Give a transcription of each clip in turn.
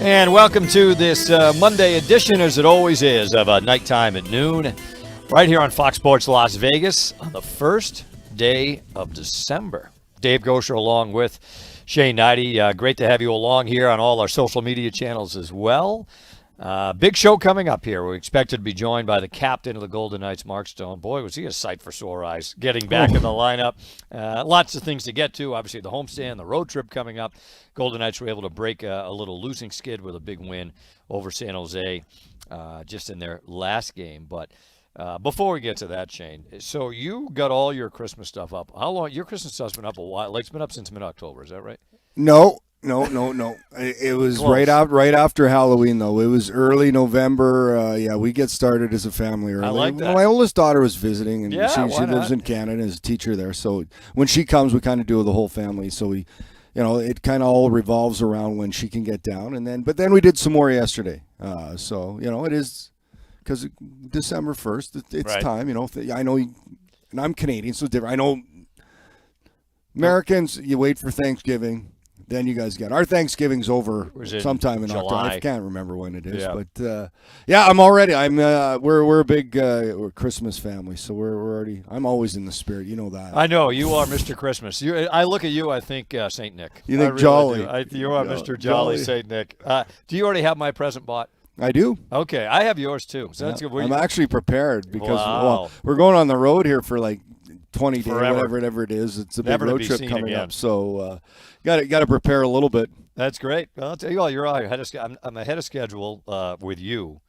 And welcome to this Monday edition, as it always is, of Nighttime at Noon, right here on Fox Sports Las Vegas on the first day of December. Dave Goucher along with Shane Hnidy. Great to have you along here on all our social media channels as well. Big show coming up here. We're expected to be joined by the captain of the Golden Knights, Mark Stone. Boy, was he a sight for sore eyes getting back in the lineup. Lots of things to get to. Obviously, the homestand, the road trip coming up. Golden Knights were able to break a little losing skid with a big win over San Jose just in their last game. But before we get to that, Shane, so you got all your Christmas stuff up. How long? Your Christmas stuff's been up a while. Like, it's been up since mid-October. Is that right? No. It was Close. right after Halloween, though. It was early November. We get started as a family early. I like that. My oldest daughter was visiting, and Yeah, she why lives not? in Canada and is a teacher there. So when she comes, we kind of do the whole family. So we, it kind of all revolves around when she can get down. But then we did some more yesterday. It is because December 1st, it's Right. time. I know, and I'm Canadian, so it's different. I know Americans, you wait for Thanksgiving. Then you guys got our Thanksgiving's over sometime in October. I can't remember when it is, but I'm all ready. We're a big we're Christmas family, so we're already. I'm always in the spirit. You know that. I know you are Mr. Christmas. I look at you. I think Saint Nick. You think I really Jolly? do. You are Mr. Jolly Saint Nick. Do you already have my present bought? I do. Okay, I have yours too. So that's good. I'm actually prepared because Wow. we're going on the road here for like 20 days, Forever. whatever it is. It's a big Never to road be trip seen coming again. up, so got to prepare a little bit. That's great. Well, I'll tell you all, you're all ahead of I'm ahead of schedule with you.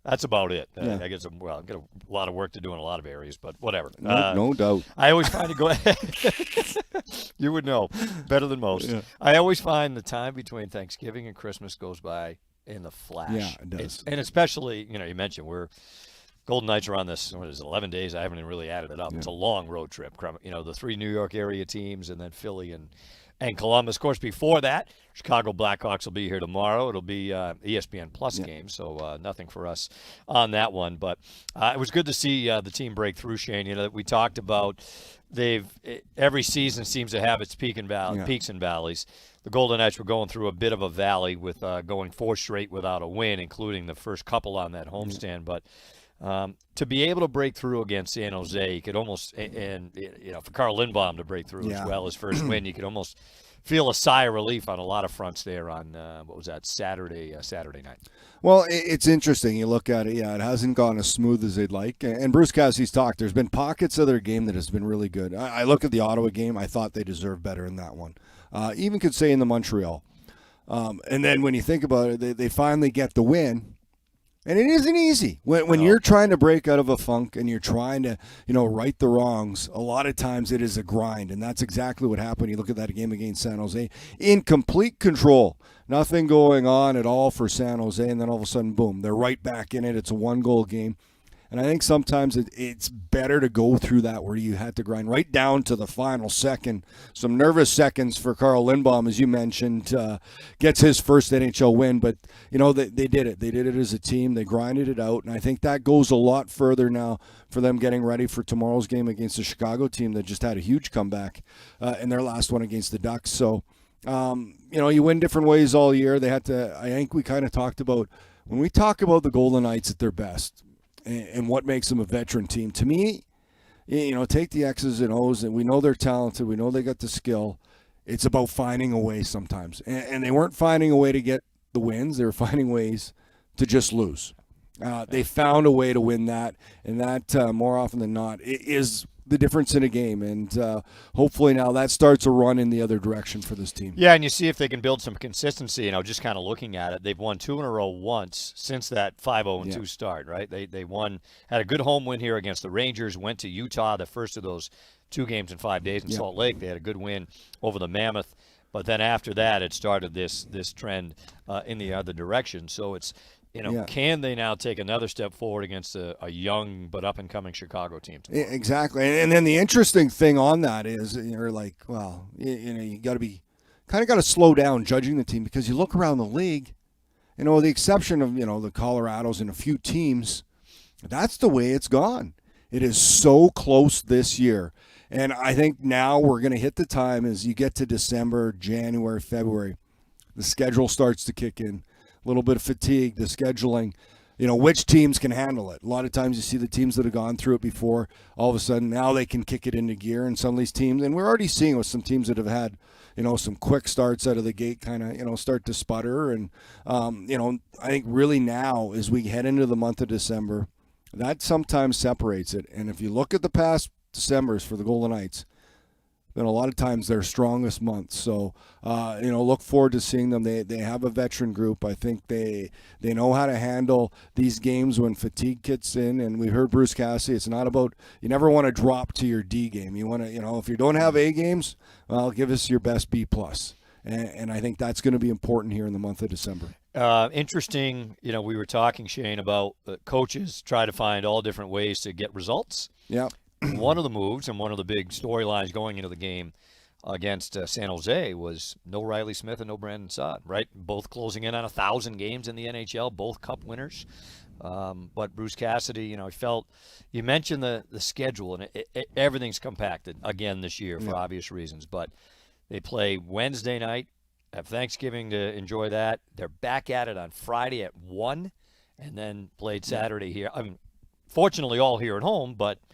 That's about it. Yeah. I guess I've got a lot of work to do in a lot of areas, but whatever. No doubt. I always find it go. You would know better than most. Yeah. I always find the time between Thanksgiving and Christmas goes by in the flash. Yeah, it does. And especially, you mentioned we're Golden Knights are on this, 11 days? I haven't even really added it up. Yeah. It's a long road trip. The 3 New York area teams and then Philly and and Columbus. Of course, before that, Chicago Blackhawks will be here tomorrow. It'll be ESPN Plus game, so nothing for us on that one. But it was good to see the team break through, Shane. You know, we talked about every season seems to have its peaks and valleys. The Golden Knights were going through a bit of a valley with going 4 straight without a win, including the first couple on that homestand. But to be able to break through against San Jose, you could almost, and you know, for Carl Lindbaum to break through as well, his first win, you could almost feel a sigh of relief on a lot of fronts there on what was that Saturday night. Well, it's interesting. You look at it, it hasn't gone as smooth as they'd like. And Bruce Cassidy's talked. There's been pockets of their game that has been really good. I look at the Ottawa game. I thought they deserved better in that one. Even could say in the Montreal. And then when you think about it, they finally get the win. And it isn't easy. When you're trying to break out of a funk and you're trying to, right the wrongs, a lot of times it is a grind. And that's exactly what happened. You look at that game against San Jose. In complete control. Nothing going on at all for San Jose. And then all of a sudden, boom, they're right back in it. It's a 1-goal game. And I think sometimes it's better to go through that where you had to grind right down to the final second. Some nervous seconds for Carl Lindbaum, as you mentioned, gets his first NHL win. But, they did it. They did it as a team. They grinded it out. And I think that goes a lot further now for them getting ready for tomorrow's game against the Chicago team that just had a huge comeback in their last one against the Ducks. So, you win different ways all year. They had to, I think we kind of talked about, when we talk about the Golden Knights at their best, and what makes them a veteran team. To me, take the X's and O's, and we know they're talented. We know they got the skill. It's about finding a way sometimes. And they weren't finding a way to get the wins. They were finding ways to just lose. They found a way to win that, and that, more often than not, is the difference in a game. And hopefully now that starts a run in the other direction for this team. Yeah, and you see if they can build some consistency. Just kind of looking at it, they've won 2 in a row once since that 5-0-2 start, right? They won, had a good home win here against the Rangers, went to Utah, the first of those 2 games in 5 days in Salt Lake. They had a good win over the Mammoth. But then after that, it started this trend in the other direction. So it's, can they now take another step forward against a young but up-and-coming Chicago team tomorrow? Exactly. And then the interesting thing on that is you're like, well, you got to slow down judging the team because you look around the league, with the exception of, the Colorados and a few teams, that's the way it's gone. It is so close this year. And I think now we're going to hit the time as you get to December, January, February, the schedule starts to kick in. A little bit of fatigue, the scheduling, which teams can handle it. A lot of times you see the teams that have gone through it before, all of a sudden now they can kick it into gear. And some of these teams, and we're already seeing with some teams that have had, some quick starts out of the gate kind of, start to sputter. And, I think really now as we head into the month of December, that sometimes separates it. And if you look at the past Decembers for the Golden Knights, been a lot of times their strongest months. So, look forward to seeing them. They have a veteran group. I think they know how to handle these games when fatigue kicks in. And we heard Bruce Cassidy, it's not about, you never want to drop to your D game. You want to, if you don't have A games, well, give us your best B+. And I think that's going to be important here in the month of December. Interesting, we were talking, Shane, about coaches try to find all different ways to get results. Yeah. One of the moves and one of the big storylines going into the game against San Jose was no Riley Smith and no Brandon Saad, right? Both closing in on 1,000 games in the NHL, both Cup winners. But Bruce Cassidy, he felt – you mentioned the schedule, and everything's compacted again this year for obvious reasons. But they play Wednesday night, have Thanksgiving to enjoy that. They're back at it on Friday at 1, and then played Saturday here. I mean, fortunately all here at home, but –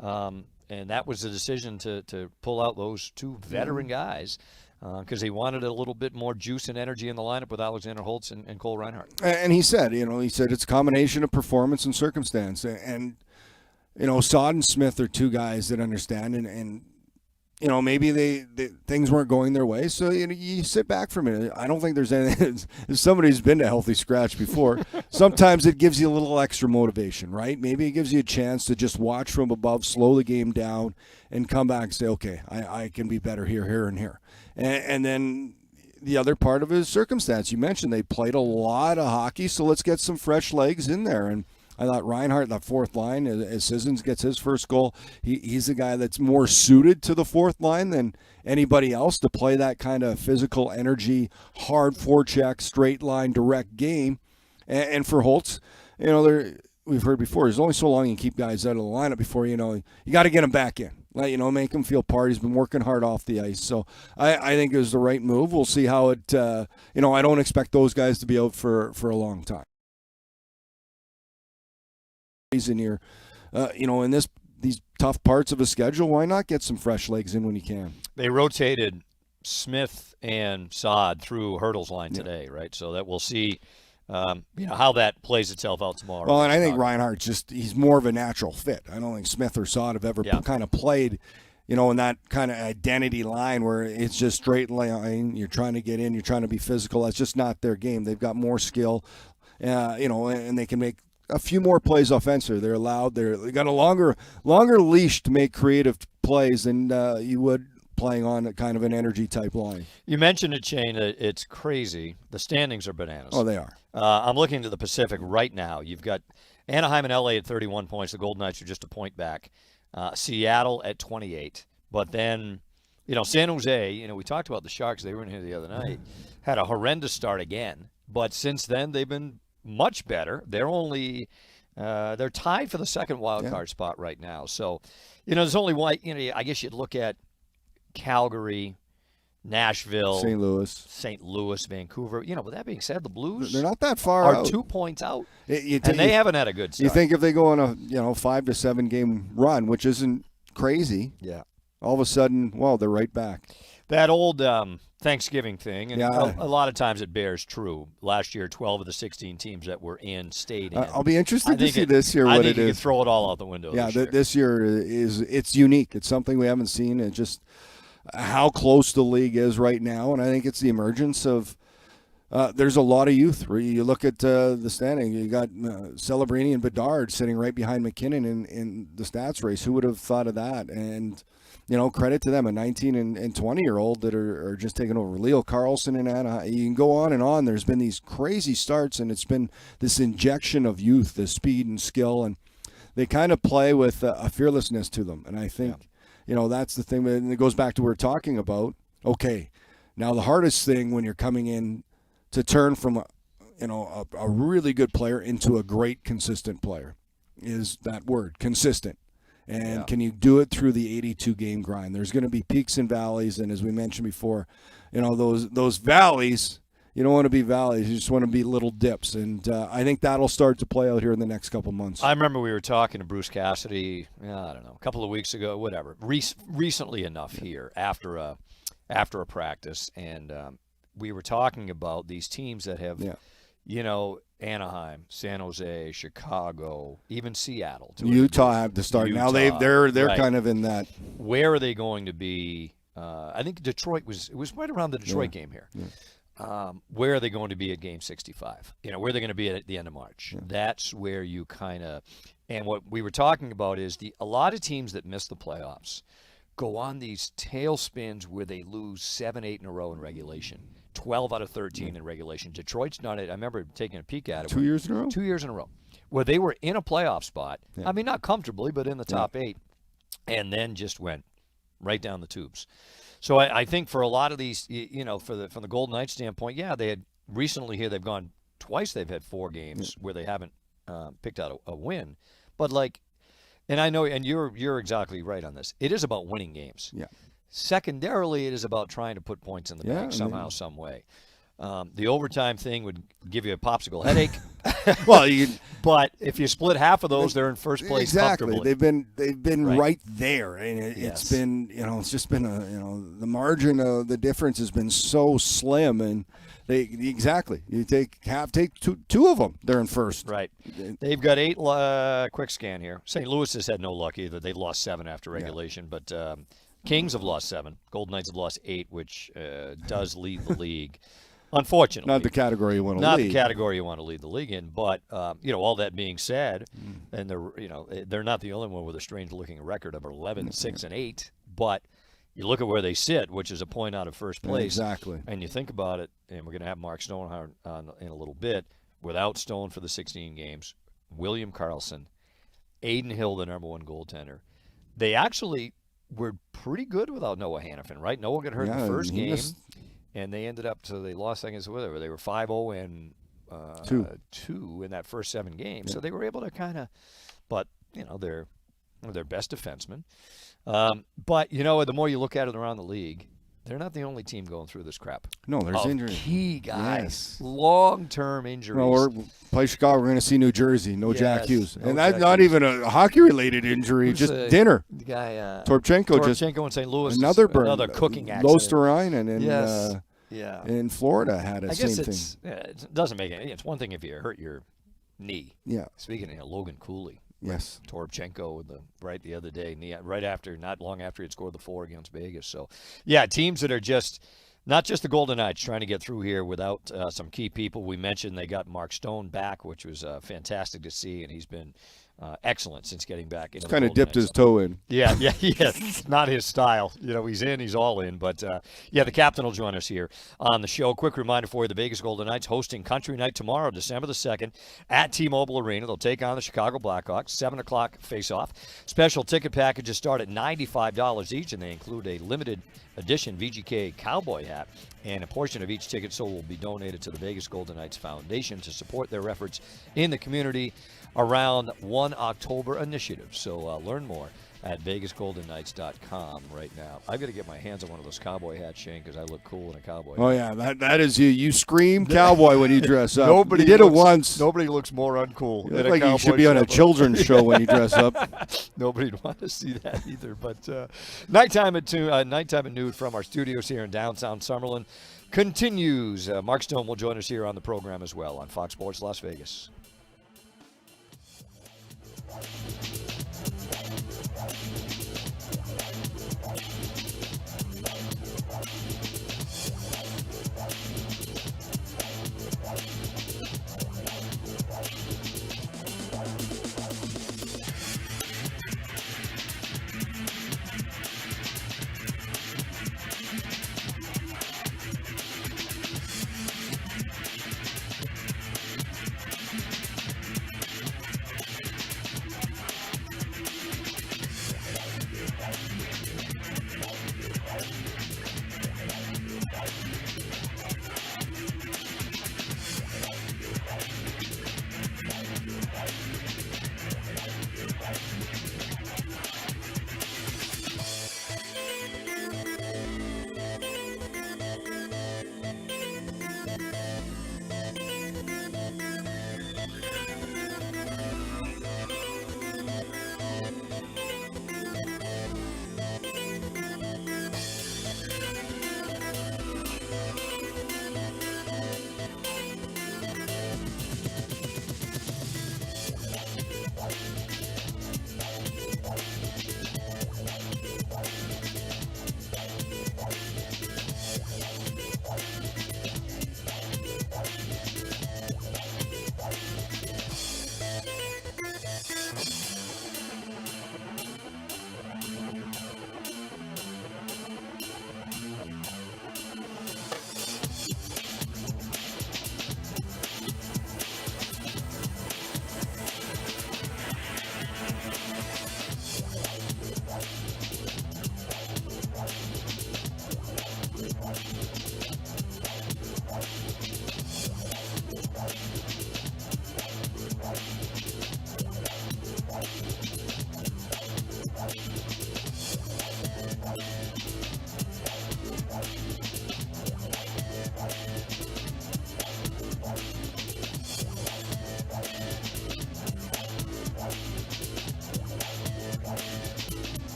and that was the decision to pull out those 2 veteran guys because he wanted a little bit more juice and energy in the lineup with Alexander Holtz and Cole Reinhardt. And he said, it's a combination of performance and circumstance. And Saad and Smith are 2 guys that understand and maybe they things weren't going their way. So you sit back for a minute. I don't think there's anything. As somebody who's been to Healthy Scratch before, sometimes it gives you a little extra motivation, right? Maybe it gives you a chance to just watch from above, slow the game down, and come back and say, okay, I can be better here, and here. And then the other part of it is circumstance. You mentioned they played a lot of hockey, so let's get some fresh legs in there. And I thought Reinhardt, that fourth line, as Sissons gets his first goal, he's a guy that's more suited to the fourth line than anybody else to play that kind of physical energy, hard forecheck, straight line, direct game. And for Holtz, we've heard before, there's only so long you can keep guys out of the lineup before, you got to get them back in. Make him feel part. He's been working hard off the ice. So I think it was the right move. We'll see how it, I don't expect those guys to be out for a long time. In here, in these tough parts of a schedule, why not get some fresh legs in when you can? They rotated Smith and Saad through Hurdle's line today, right? So that we'll see how that plays itself out tomorrow. Well, and I think Reinhardt he's more of a natural fit. I don't think Smith or Saad have ever kind of played, in that kind of identity line where it's just straight line. You're trying to get in, you're trying to be physical. That's just not their game. They've got more skill, and they can make a few more plays offensive. They're allowed. They got a longer leash to make creative plays than you would playing on a kind of an energy type line. You mentioned it, Shane. It's crazy. The standings are bananas. Oh, they are. I'm looking to the Pacific right now. You've got Anaheim and LA at 31 points. The Golden Knights are just a point back. Seattle at 28. But then, San Jose, we talked about the Sharks. They were in here the other night. Had a horrendous start again. But since then, they've been much better. They're only they're tied for the second wild card spot right now. So, there's only one. I guess you'd look at Calgary, Nashville, St. Louis, Vancouver. With that being said, the Blues they're not that far are out. 2 points out, and they haven't had a good start. You think if they go on a 5 to 7 game run, which isn't crazy, all of a sudden, they're right back. That old Thanksgiving thing, and a lot of times it bears true. Last year, 12 of the 16 teams that were in stayed in. I'll be interested to see this year what it is. I think you could throw it all out the window. Yeah, this year it's unique. It's something we haven't seen. It's just how close the league is right now, and I think it's the emergence of there's a lot of youth. You look at the standing, you got Celebrini and Bedard sitting right behind McKinnon in the stats race. Who would have thought of that? And credit to them, a 19 and 20-year-old that are just taking over. Leo Carlson in Anaheim. You can go on and on. There's been these crazy starts, and it's been this injection of youth, the speed and skill, and they kind of play with a fearlessness to them. And I think, that's the thing. And it goes back to what we're talking about. Okay, now the hardest thing when you're coming in to turn from a really good player into a great consistent player is that word, consistent. And can you do it through the 82-game grind? There's going to be peaks and valleys, and as we mentioned before, those valleys, you don't want to be valleys. You just want to be little dips, and I think that'll start to play out here in the next couple months. I remember we were talking to Bruce Cassidy, I don't know, a couple of weeks ago, whatever, recently enough here after a practice, and we were talking about these teams that have, Anaheim, San Jose, Chicago, even Seattle. Utah have to start. Now they're right. Kind of in that. Where are they going to be? I think Detroit was right around the Detroit game here. Yeah. Where are they going to be at game 65? Where are they going to be at the end of March? Yeah. That's where you kind of, and what we were talking about is a lot of teams that miss the playoffs go on these tailspins where they lose 7-8 in a row in regulation. 12 out of 13 in regulation. Detroit's done it. I remember taking a peek at it. 2 years in a row? 2 years in a row. Where they were in a playoff spot. Yeah. I mean, not comfortably, but in the top 8. And then just went right down the tubes. So I think for a lot of these, from the Golden Knights standpoint, they had recently here, they've gone twice. They've had 4 games where they haven't picked out a win. But and I know, and you're exactly right on this. It is about winning games. Yeah. Secondarily, it is about trying to put points in the bank somehow, some way. The overtime thing would give you a popsicle headache. But if you split half of those, they're in first place comfortably. They've been right there, and it's been it's just been the margin of the difference has been so slim, and you take two of them, they're in first. Right. They've got 8. Quick scan here. St. Louis has had no luck either. They lost 7 after regulation, but. Kings have lost 7. Golden Knights have lost 8, which does lead the league. Unfortunately. Not the category you want to lead. Not the category you want to lead the league in. But, all that being said, and they're not the only one with a strange-looking record of 11, 6, and 8. But you look at where they sit, which is a point out of first place. Exactly. And you think about it, and we're going to have Mark Stone on in a little bit. Without Stone for the 16 games, William Karlsson, Aiden Hill, the number one goaltender. They actually were pretty good without Noah Hannafin, right? Noah got hurt in the first game, and they ended up, so they lost, I guess, whatever. They were 5-0 and 2 in that first 7 games. Yeah. So they were able to kind of, but, they're their best defenseman. But, the more you look at it around the league, they're not the only team going through this crap. No, there's injuries. Key guys, long-term injuries. Well, we're play Chicago. We're going to see New Jersey. No Jack Hughes, and that's not even a hockey-related injury. Just dinner. The guy Torpchenko in St. Louis. Another cooking accident. Losterine and in Florida had a same thing. It doesn't make any. It's one thing if you hurt your knee. Yeah. Speaking of Logan Cooley. Yes. Torpchenko the other day, not long after he had scored the 4 against Vegas. So, teams that are just not just the Golden Knights trying to get through here without some key people. We mentioned they got Mark Stone back, which was fantastic to see, and he's been excellent since getting back. He's kind of dipped his toe in. Yeah. Not his style. He's all in. But, the captain will join us here on the show. Quick reminder for you, the Vegas Golden Knights hosting Country Night tomorrow, December the 2nd, at T-Mobile Arena. They'll take on the Chicago Blackhawks, 7 o'clock face-off. Special ticket packages start at $95 each, and they include a limited edition VGK cowboy hat. And a portion of each ticket sold will be donated to the Vegas Golden Knights Foundation to support their efforts in the community around One October initiative. So learn more at VegasGoldenKnights.com right now. I've got to get my hands on one of those cowboy hats, Shane, because I look cool in a cowboy hat. Oh, yeah, that is you. You scream cowboy when you dress up. Nobody did it once. Nobody looks more uncool than a like cowboy. You should be on a children's show when you dress up. Nobody'd want to see that either. But nighttime at noon from our studios here in downtown Summerlin continues. Mark Stone will join us here on the program as well on Fox Sports Las Vegas.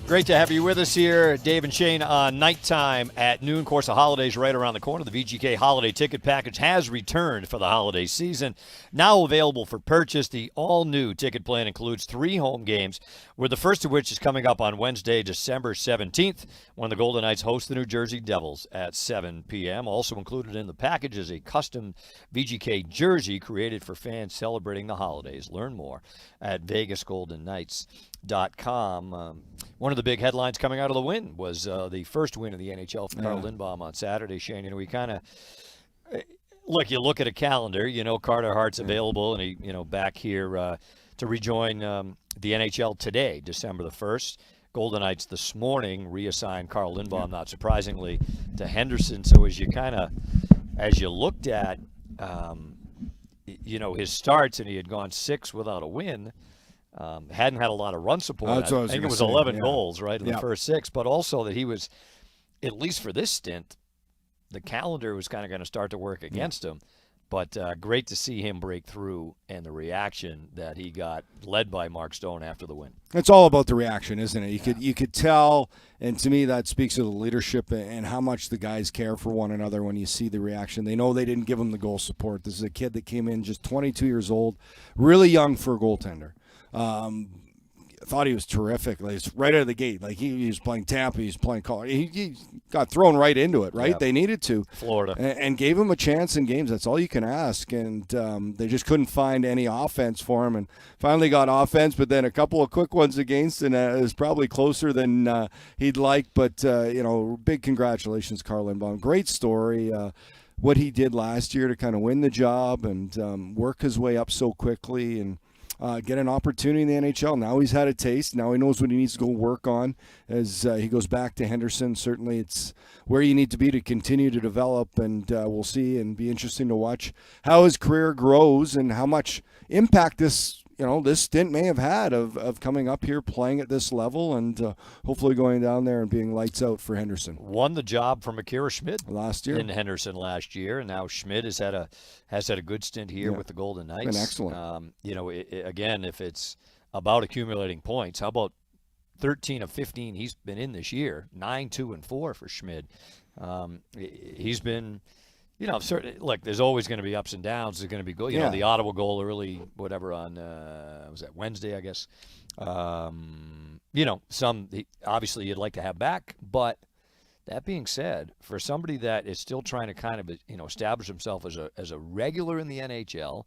Great to have you with us here, Dave and Shane, on Nighttime at Noon. Of course, the holidays right around the corner. The VGK Holiday Ticket Package has returned for the holiday season. Now available for purchase, the all-new ticket plan includes 3 home games, where the first of which is coming up on Wednesday, December 17th, when the Golden Knights host the New Jersey Devils at 7 p.m. Also included in the package is a custom VGK jersey created for fans celebrating the holidays. Learn more at VegasGoldenKnights.com. One of the big headlines coming out of the win was the first win of the NHL for Carl Lindbaum on Saturday. Shane, you know, we kind of look at a calendar. You know, Carter Hart's available, and he, you know, back here to rejoin the NHL today, December the 1st. Golden Knights this morning reassigned Carl Lindbaum, not surprisingly, to Henderson. So as you looked at, you know, his starts, and he had gone 6 without a win. Hadn't had a lot of run support. I think it was 11 goals, right, in the first 6, but also that he was, at least for this stint, the calendar was kind of going to start to work against him. But great to see him break through and the reaction that he got, led by Mark Stone after the win. It's all about the reaction, isn't it? You could tell, and to me that speaks of the leadership and how much the guys care for one another when you see the reaction. They know they didn't give him the goal support. This is a kid that came in just 22 years old, really young for a goaltender. Thought he was terrific. Like, right out of the gate. Like he was playing Tampa, he was playing Colorado. He got thrown right into it, right? Yep. They needed to. Florida. And gave him a chance in games. That's all you can ask. And they just couldn't find any offense for him. And finally got offense, but then a couple of quick ones against, and it was probably closer than he'd like. But, you know, big congratulations, Carl Lindbaum. Great story. What he did last year to kind of win the job and work his way up so quickly and get an opportunity in the NHL. Now he's had a taste. Now he knows what he needs to go work on as he goes back to Henderson. Certainly it's where you need to be to continue to develop, and we'll see, and be interesting to watch how his career grows and how much impact this stint may have had of coming up here, playing at this level, and hopefully going down there and being lights out for Henderson. Won the job from Akira Schmid last year in Henderson last year, and now Schmid has had a good stint here with the Golden Knights. Been excellent. You know, again, if it's about accumulating points, how about 13 of 15 he's been in this year, 9-2-4 for Schmid. He's been. You know, certainly, look, there's always going to be ups and downs. There's going to be, you know, the Ottawa goal early, whatever, on, was that Wednesday, I guess. You know, obviously you'd like to have back. But that being said, for somebody that is still trying to kind of, you know, establish himself as a regular in the NHL,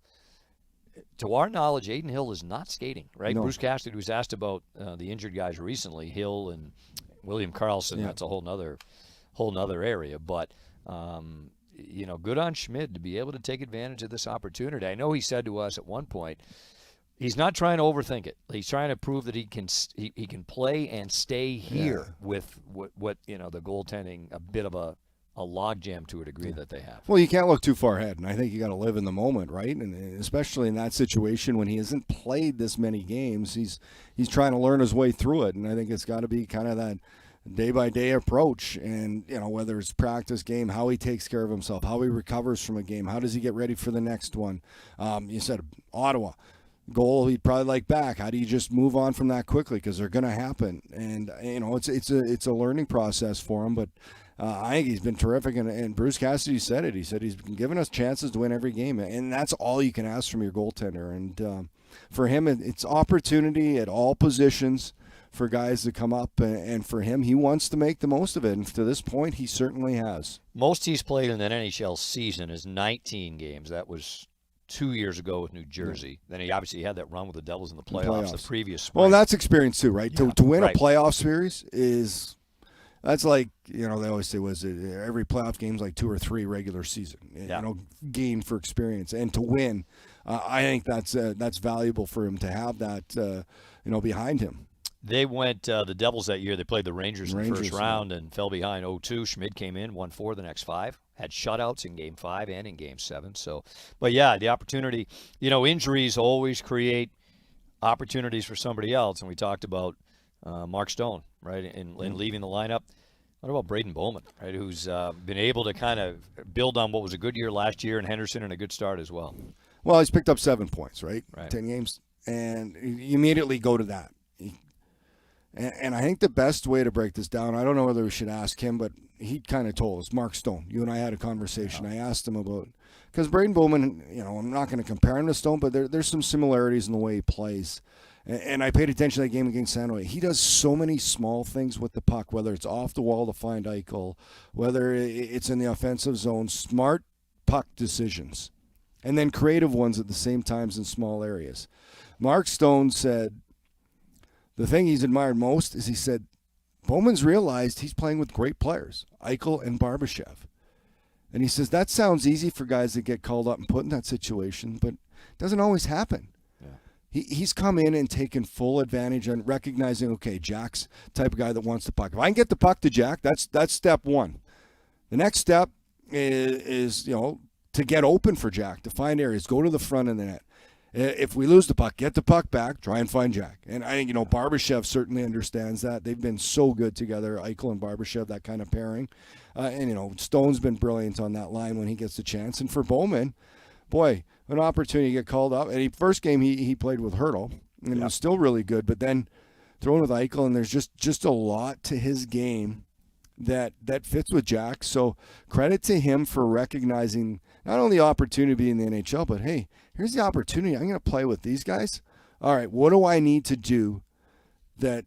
to our knowledge, Aiden Hill is not skating, right? No. Bruce Cassidy was asked about the injured guys recently, Hill and William Karlsson. That's a whole nother area. But, you know, good on Schmid to be able to take advantage of this opportunity. I know he said to us at one point, he's not trying to overthink it. He's trying to prove that he can play and stay here with what you know, the goaltending, a bit of a logjam to a degree that they have. Well, you can't look too far ahead, and I think you got to live in the moment, right? And especially in that situation when he hasn't played this many games, he's trying to learn his way through it, and I think it's got to be kind of that day-by-day approach, and you know, whether it's practice, game, how he takes care of himself, how he recovers from a game, how does he get ready for the next one. You said Ottawa goal, he'd probably like back. How do you just move on from that quickly, because they're going to happen, and you know, it's a learning process for him. But I think he's been terrific, and Bruce Cassidy said it. He said he's been giving us chances to win every game, and that's all you can ask from your goaltender. And for him, it's opportunity at all positions for guys to come up, and for him, he wants to make the most of it, and to this point, he certainly has. Most he's played in an NHL season is 19 games. That was 2 years ago with New Jersey. Then he obviously had that run with the Devils in the playoffs. The previous spring. Well, that's experience too, right? Yeah, to win a playoff series that's like, you know, they always say, every playoff game's like 2 or 3 regular season, you know, gain for experience. And to win, I think that's valuable for him to have that, you know, behind him. They went, the Devils that year, they played the Rangers in the first round and fell behind 0-2. Schmid came in, won 4 the next 5, had shutouts in Game 5 and in Game 7. So, but yeah, the opportunity, you know, injuries always create opportunities for somebody else. And we talked about Mark Stone, right, in leaving the lineup. What about Braden Bowman, right, who's been able to kind of build on what was a good year last year in Henderson and a good start as well? Well, he's picked up 7 points, right? 10 games. And you immediately go to that. And I think the best way to break this down, I don't know whether we should ask him, but he kind of told us, Mark Stone, you and I had a conversation. I asked him about, because Braden Bowman, I'm not going to compare him to Stone, but there's some similarities in the way he plays. And I paid attention to that game against San Jose. He does so many small things with the puck, whether it's off the wall to find Eichel, whether it's in the offensive zone, smart puck decisions, and then creative ones at the same times in small areas. Mark Stone said the thing he's admired most is he said Bowman's realized he's playing with great players, Eichel and Barbashev. And he says that sounds easy for guys that get called up and put in that situation, but it doesn't always happen. He's come in and taken full advantage and recognizing, okay, Jack's the type of guy that wants the puck. If I can get the puck to Jack, that's step one. The next step is to get open for Jack, to find areas, go to the front of the net. If we lose the puck, get the puck back, try and find Jack. And I think, Barbashev certainly understands that. They've been so good together, Eichel and Barbashev, that kind of pairing. And Stone's been brilliant on that line when he gets the chance. And for Bowman, boy, an opportunity to get called up. And first game he played with Hurdle, and it was still really good. But then throwing with Eichel, and there's just a lot to his game that fits with Jack. So credit to him for recognizing not only the opportunity to be in the NHL, but hey, here's the opportunity. I'm going to play with these guys. All right, what do I need to do that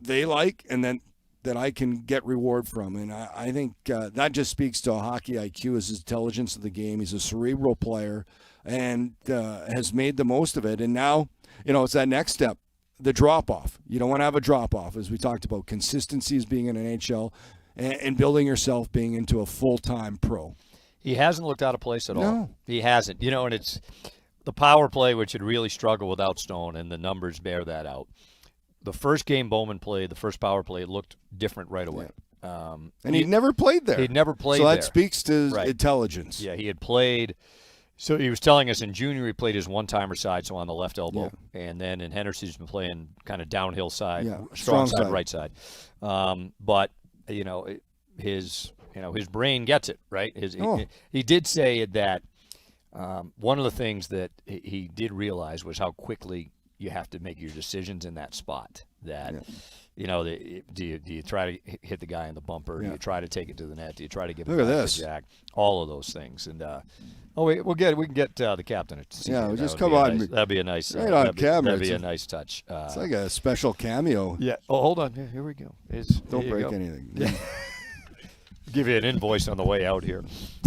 they like and then that I can get reward from? And I think that just speaks to hockey IQ, is his intelligence of the game. He's a cerebral player and has made the most of it. And now, it's that next step, the drop-off. You don't want to have a drop-off, as we talked about. Consistency is being in NHL and building yourself being into a full-time pro. He hasn't looked out of place at all. No. He hasn't. And it's the power play, which had really struggled without Stone, and the numbers bear that out. The first game Bowman played, the first power play, it looked different right away. Yeah. And he'd never played there. He'd never played there. So that there. speaks to his intelligence. Yeah, he had played. So he was telling us in junior he played his one-timer side, so on the left elbow. Yeah. And then in Henderson he's been playing kind of downhill side, strong side, right side. But, his brain gets it, right? He did say that one of the things that he did realize was how quickly you have to make your decisions in that spot. That, do you try to hit the guy in the bumper? Do you try to take it to the net? Do you try to give it back to Jack? All of those things. And we can get the captain. Just come on. That'd be a nice. Right on camera. That'd be a nice touch. It's like a special cameo. Yeah. Oh, hold on. Here we go. Don't break anything. Yeah. Give you an invoice on the way out here.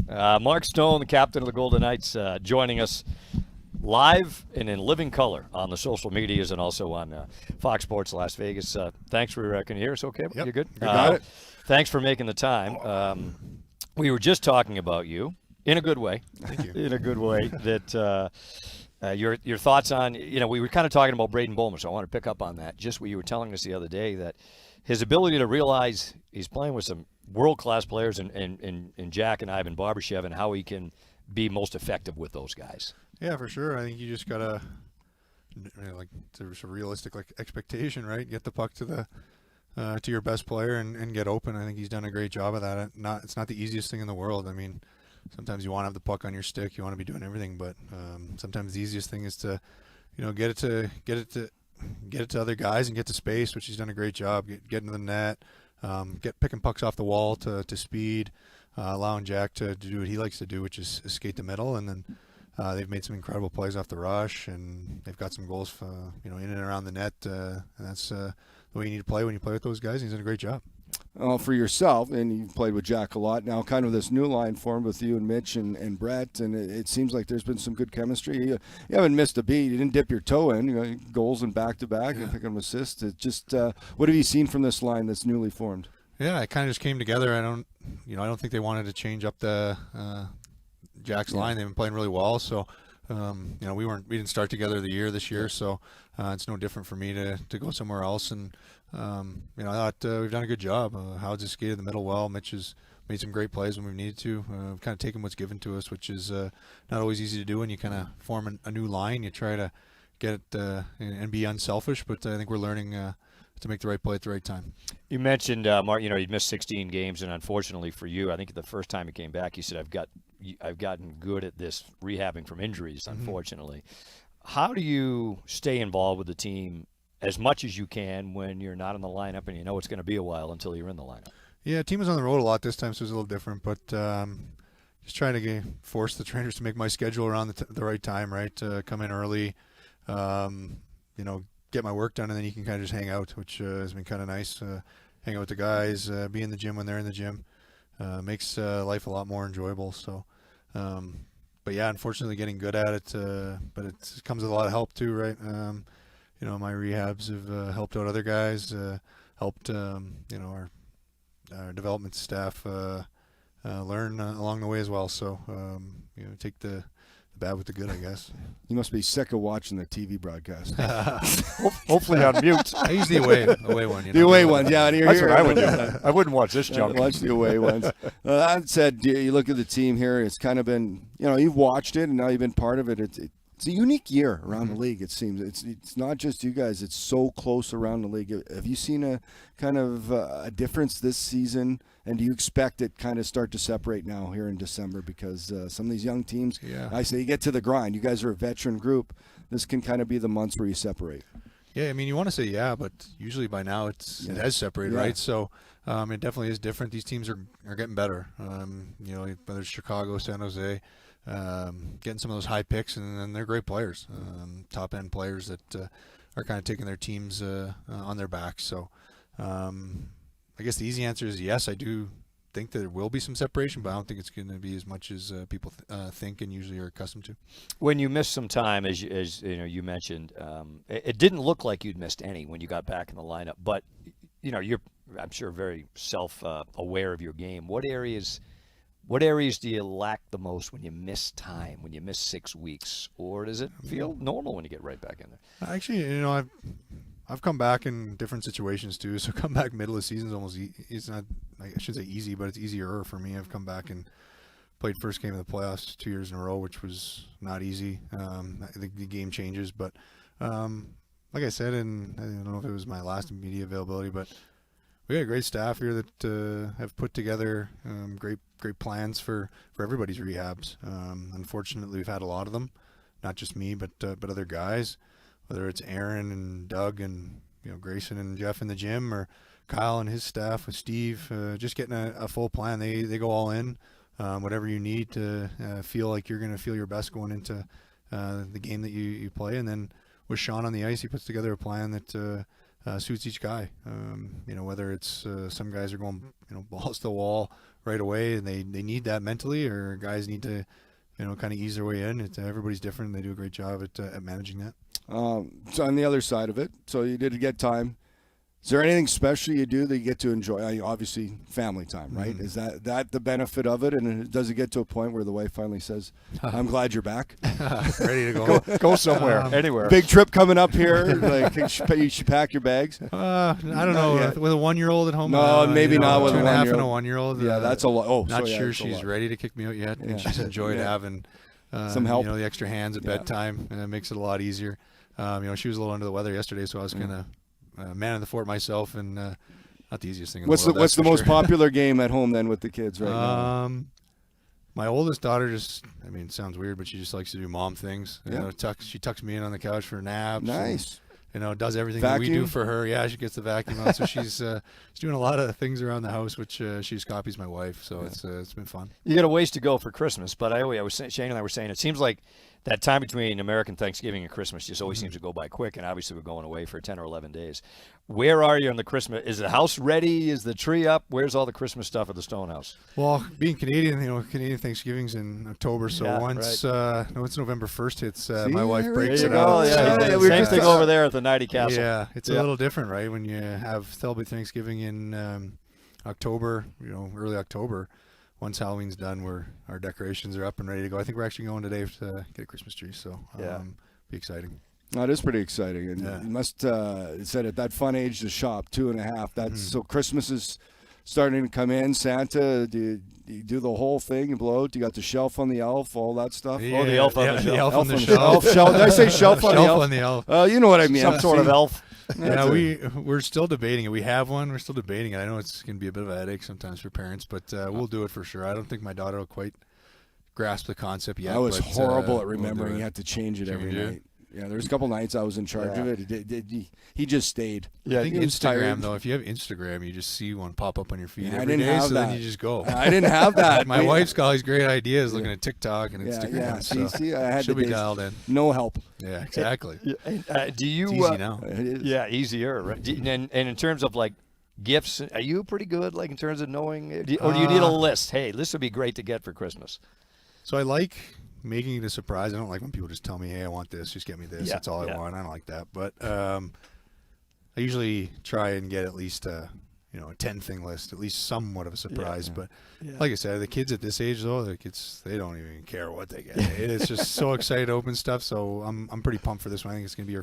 Mark Stone, the captain of the Golden Knights, joining us live and in living color on the social medias and also on Fox Sports Las Vegas. Thanks for can you hear us okay? Yep. You good? Got it. Thanks for making the time. We were just talking about you in a good way. Thank you. In a good way. That your thoughts on, we were kind of talking about Braden Bowman, so I want to pick up on that. Just what you were telling us the other day, that his ability to realize he's playing with some world-class players in Jack and Ivan Barbashev, and how he can be most effective with those guys. Yeah, for sure. I think you just gotta there's a realistic expectation, right? Get the puck to your best player and get open. I think he's done a great job of that. It's not the easiest thing in the world. I mean, sometimes you want to have the puck on your stick, you want to be doing everything, but sometimes the easiest thing is to get it to other guys and get to space, which he's done a great job. Get into the net. Picking pucks off the wall to speed, allowing Jack to do what he likes to do, which is skate the middle. And then they've made some incredible plays off the rush, and they've got some goals, in and around the net. And that's the way you need to play when you play with those guys. And he's done a great job. For yourself, and you've played with Jack a lot now, kind of this new line formed with you and Mitch and Brett, and it seems like there's been some good chemistry. You haven't missed a beat. You didn't dip your toe in. Goals and back-to-back and picking them assists. It's just what have you seen from this line that's newly formed? Yeah, it kind of just came together. I don't think they wanted to change up the Jack's line. They've been playing really well, so we didn't start together this year, so it's no different for me to go somewhere else. And I thought we've done a good job. Howard's just skated the middle well. Mitch has made some great plays when we've needed to. Kind of taken what's given to us, which is not always easy to do when you kind of form a new line. You try to get it and be unselfish, but I think we're learning to make the right play at the right time. You mentioned, Mark, you'd missed 16 games, and unfortunately for you, I think the first time you came back, you said, I've gotten good at this rehabbing from injuries, unfortunately. Mm-hmm. How do you stay involved with the team as much as you can when you're not in the lineup and you know it's going to be a while until you're in the lineup. Yeah, team was on the road a lot this time, so it was a little different. But just trying to force the trainers to make my schedule around the right time, right? Come in early, get my work done, and then you can kind of just hang out, which has been kind of nice. Hang out with the guys, be in the gym when they're in the gym. Makes life a lot more enjoyable. So, but yeah, unfortunately getting good at it, but it comes with a lot of help too, right? My rehabs have helped out other guys, helped, our development staff learn along the way as well. So, take the bad with the good, I guess. You must be sick of watching the TV broadcast. Hopefully on mute. I use the away one. The away ones, yeah. That's what I would do. I wouldn't watch this junk. Watch the away ones. That said, you look at the team here, it's kind of been, you've watched it and now you've been part of it. It's a unique year around the league, it seems. It's not just you guys. It's so close around the league. Have you seen a kind of a difference this season, and do you expect it kind of start to separate now here in December? Because some of these young teams, I say you get to the grind. You guys are a veteran group. This can kind of be the months where you separate. Yeah, I mean, you want to say but usually by now it has separated, right? So it definitely is different. These teams are getting better. Whether it's Chicago, San Jose, getting some of those high picks, and then they're great players, top end players that are kind of taking their teams on their backs. So I guess the easy answer is yes. I do think that there will be some separation, but I don't think it's going to be as much as people think and usually are accustomed to. When you missed some time, as you mentioned, it didn't look like you'd missed any when you got back in the lineup. But you're, I'm sure, very self-aware of your game. What areas do you lack the most when you miss time, when you miss 6 weeks, or does it feel normal when you get right back in there? Actually, I've come back in different situations too. So come back middle of the season is almost it's not, I should say easy, but it's easier for me. I've come back and played first game of the playoffs 2 years in a row, which was not easy. I think the game changes, but like I said, and I don't know if it was my last media availability, but we got a great staff here that have put together great plans for everybody's rehabs. Unfortunately, we've had a lot of them, not just me, but other guys, whether it's Aaron and Doug and Grayson and Jeff in the gym, or Kyle and his staff with Steve, just getting a full plan. They go all in, whatever you need to feel like you're going to feel your best going into the game that you play. And then with Sean on the ice, he puts together a plan that suits each guy. Whether it's some guys are going balls to the wall right away and they need that mentally, or guys need to kind of ease their way in. Everybody's different. They do a great job at managing that. So on the other side of it, so you did get time. Is there anything special you do that you get to enjoy? Obviously, family time, right? Mm-hmm. Is that the benefit of it? And does it get to a point where the wife finally says, "I'm glad you're back, ready to go go somewhere, anywhere"? Big trip coming up here. Like you should pack your bags. I don't know. With a 1-year-old at home. No, maybe not with a 2.5 and a 1-year-old. Yeah, that's a lot. Oh, not sure she's ready to kick me out yet. And she's enjoyed having some help. The extra hands at bedtime, and it makes it a lot easier. She was a little under the weather yesterday, so I was kind of man of the fort myself, and not the easiest thing in the world. What's the most popular game at home then with the kids right now? My oldest daughter it sounds weird, but she just likes to do mom things. She tucks me in on the couch for naps. Nice. And, does everything that we do for her. Yeah, she gets the vacuum out. So she's doing a lot of things around the house, which she just copies my wife. So it's been fun. You got a ways to go for Christmas, but Shane and I were saying it seems like that time between American Thanksgiving and Christmas just always seems to go by quick, and obviously we're going away for 10 or 11 days. Where are you on the Christmas? Is the house ready? Is the tree up? Where's all the Christmas stuff at the Stonehouse? Well, being Canadian, Canadian Thanksgiving's in October, so once November 1st hits, my wife breaks it out. Same thing over there at the Hnidy Castle. Yeah, it's a little different, right? When you celebrate Thanksgiving in October, early October. Once Halloween's done, our decorations are up and ready to go. I think we're actually going today to get a Christmas tree, so be exciting. No, it is pretty exciting, and you must said at that fun age to shop 2.5. That's so Christmas is starting to come in. Santa, do you do the whole thing? You blow out? You got the shelf on the elf, all that stuff. Yeah, the elf on the shelf. The elf on the shelf. Did I say shelf on the elf? Shelf on the elf. You know what I mean. Some sort of elf. Yeah, we're still debating it. We have one. We're still debating it. I know it's going to be a bit of a headache sometimes for parents, but we'll do it for sure. I don't think my daughter will quite grasp the concept yet. I was horrible at remembering you had to change it every night. Yeah, there's a couple nights I was in charge of it. He just stayed. Yeah, I think he was Instagram tired. though. If you have Instagram, you just see one pop up on your feed Yeah, I every didn't day, have so that. then you just go. I didn't have that. My wife's got all these great ideas looking at TikTok and Yeah, Instagram. yeah. So See, I had she'll the be days. dialed in. No help. Yeah, exactly. Do you? It's easy now. It is. Yeah, easier. Right? And in terms of like gifts, are you pretty good? Like in terms of knowing, or do you need a list? Hey, this would be great to get for Christmas. So I like making it a surprise. I don't like when people just tell me, "Hey, I want this. Just get me this. Yeah, That's all I want." I don't like that. But I usually try and get at least a 10-thing list, at least somewhat of a surprise. But like I said, the kids at this age though, they don't even care what they get. It's just so excited to open stuff. So I'm pretty pumped for this one. I think it's gonna be our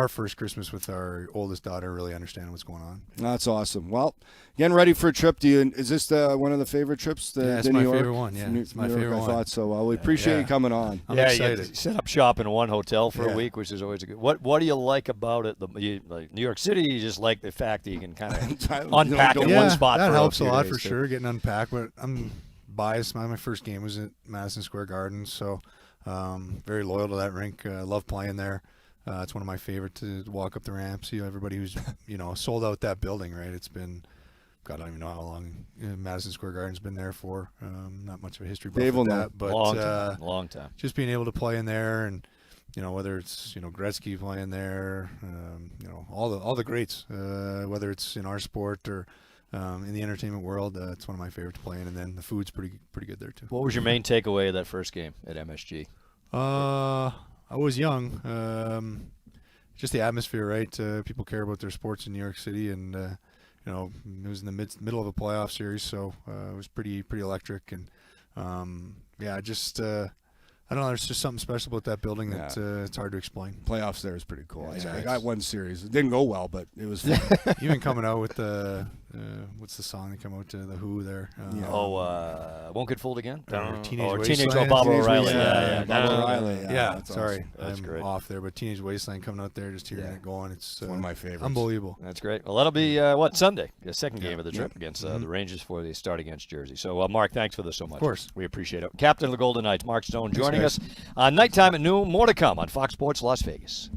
first Christmas with our oldest daughter really understanding what's going on. That's awesome. Well, getting ready for a trip. Is this one of the favorite trips? It's New my York? favorite one. Yeah, it's my favorite I one. thought so. Well, we appreciate you coming on. I'm You excited. set up shop in one hotel for a week, which is always a good. What do you like about it? Like New York City, you just like the fact that you can kind of unpack in one spot. That for helps a few lot days, for too. sure, getting unpacked. But I'm biased. My first game was at Madison Square Garden, so very loyal to that rink. I love playing there. It's one of my favorite to walk up the ramp, see everybody who's sold out that building. Right, it's been, God, I don't even know how long Madison Square Garden's been there for. Not much of a history buff Dave will with know. that, but Long time. just being able to play in there, and whether it's Gretzky playing there, all the greats, whether it's in our sport or in the entertainment world, it's one of my favorite to play in. And then the food's pretty good there too. What was your main takeaway of that first game at MSG? I was young. Just the atmosphere, right? People care about their sports in New York City, and it was in the middle of a playoff series, so it was pretty electric. And I don't know. There's just something special about that building that it's hard to explain. Playoffs there is pretty cool. Yeah, I got one series. It didn't go well, but it was fun. Even coming out with the what's the song that came out to the Who there? Won't Get Fooled Again? Teenage Teenage Wasteland. Bob Teenage O'Reilly. Wasteland. Yeah. Bob O'Reilly. Yeah, that's sorry, awesome. That's I'm great. off there, but Teenage Wasteland coming out there, just hearing it going, it's one of my favorites. unbelievable. That's great. Well, that'll be Sunday, the second game of the trip against the Rangers for the start against Jersey. So, Mark, thanks for this so much. Of course. We appreciate it. Captain of the Golden Knights, Mark Stone, joining us on Nighttime at Noon. More to come on Fox Sports Las Vegas.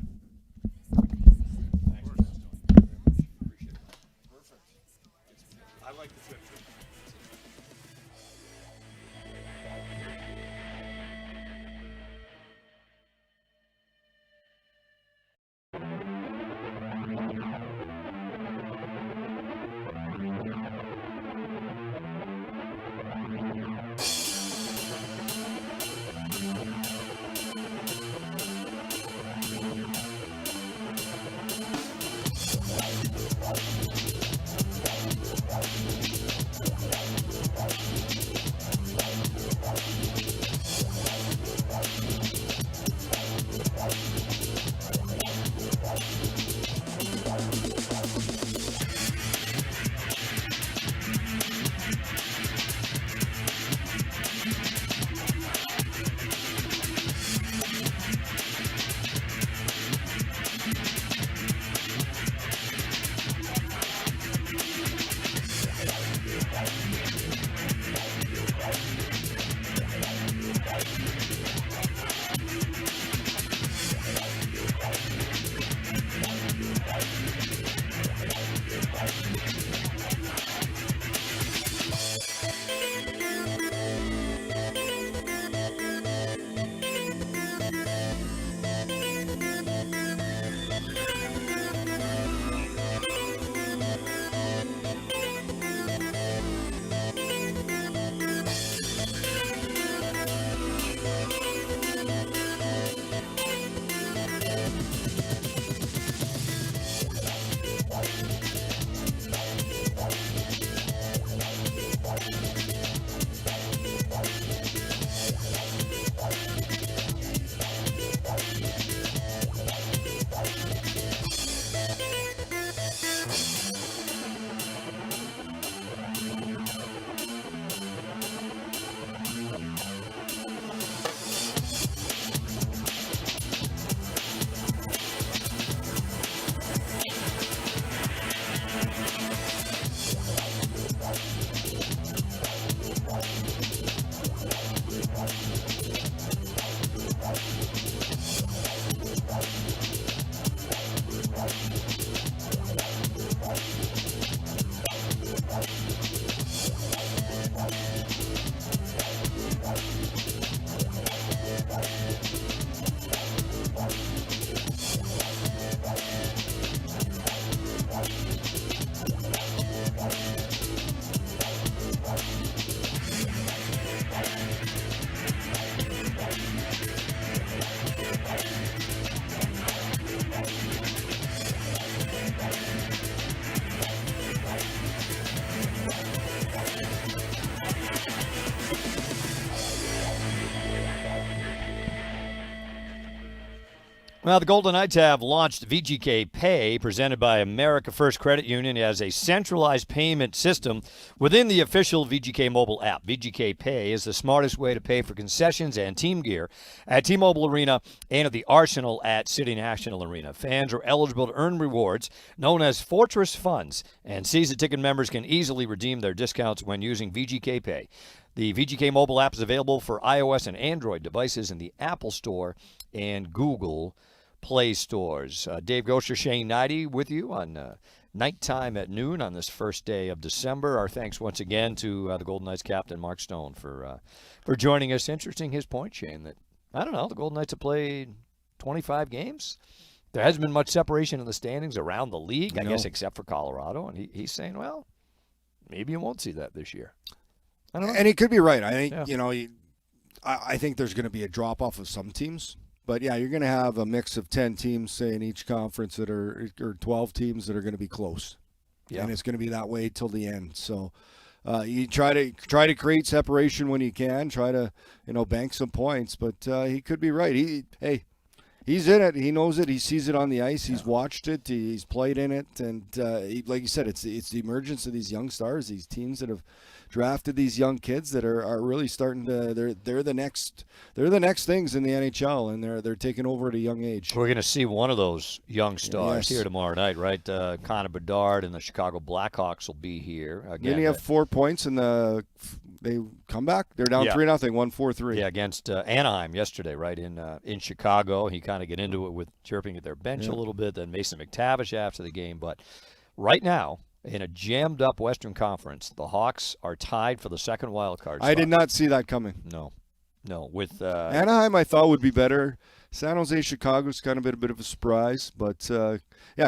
Well, the Golden Knights have launched VGK Pay, presented by America First Credit Union, as a centralized payment system within the official VGK mobile app. VGK Pay is the smartest way to pay for concessions and team gear at T-Mobile Arena and at the Arsenal at City National Arena. Fans are eligible to earn rewards known as Fortress Funds, and season ticket members can easily redeem their discounts when using VGK Pay. The VGK mobile app is available for iOS and Android devices in the Apple Store and Google Play stores. Dave Goucher, Shane Hnidy with you on Nighttime at Noon on this first day of December. Our thanks once again to the Golden Knights captain, Mark Stone, for joining us. Interesting his point, Shane, that, I don't know, the Golden Knights have played 25 games. There hasn't been much separation in the standings around the league, I guess, except for Colorado. And he's saying, well, maybe you won't see that this year. I don't know. And he could be right. I think, I think there's going to be a drop-off of some teams. But, yeah, you're going to have a mix of 10 teams, say, in each conference or 12 teams that are going to be close. Yeah. And it's going to be that way till the end. So you try to create separation when you can, try to, bank some points. But he could be right. He's in it. He knows it. He sees it on the ice. He's watched it. He's played in it. And like you said, it's the emergence of these young stars, these teams that have drafted these young kids that are really starting to they're the next things in the NHL, and they're taking over at a young age. We're going to see one of those young stars here tomorrow night, right? Connor Bedard and the Chicago Blackhawks will be here again. Didn't he have 4 points in they come back? They're down 3-0, 1-4-3. Yeah, against Anaheim yesterday, right in Chicago. He kind of get into it with chirping at their bench a little bit. Then Mason McTavish after the game, but right now, in a jammed-up Western Conference, the Hawks are tied for the second wild card spot. I did not see that coming. No. With Anaheim, I thought would be better. San Jose, Chicago's kind of been a bit of a surprise, but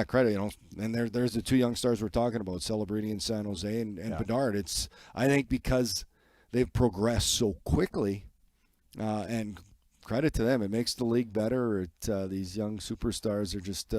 credit, And there's the two young stars we're talking about, Celebrini and San Jose and Bedard. It's, I think, because they've progressed so quickly, and credit to them. It makes the league better. These young superstars are just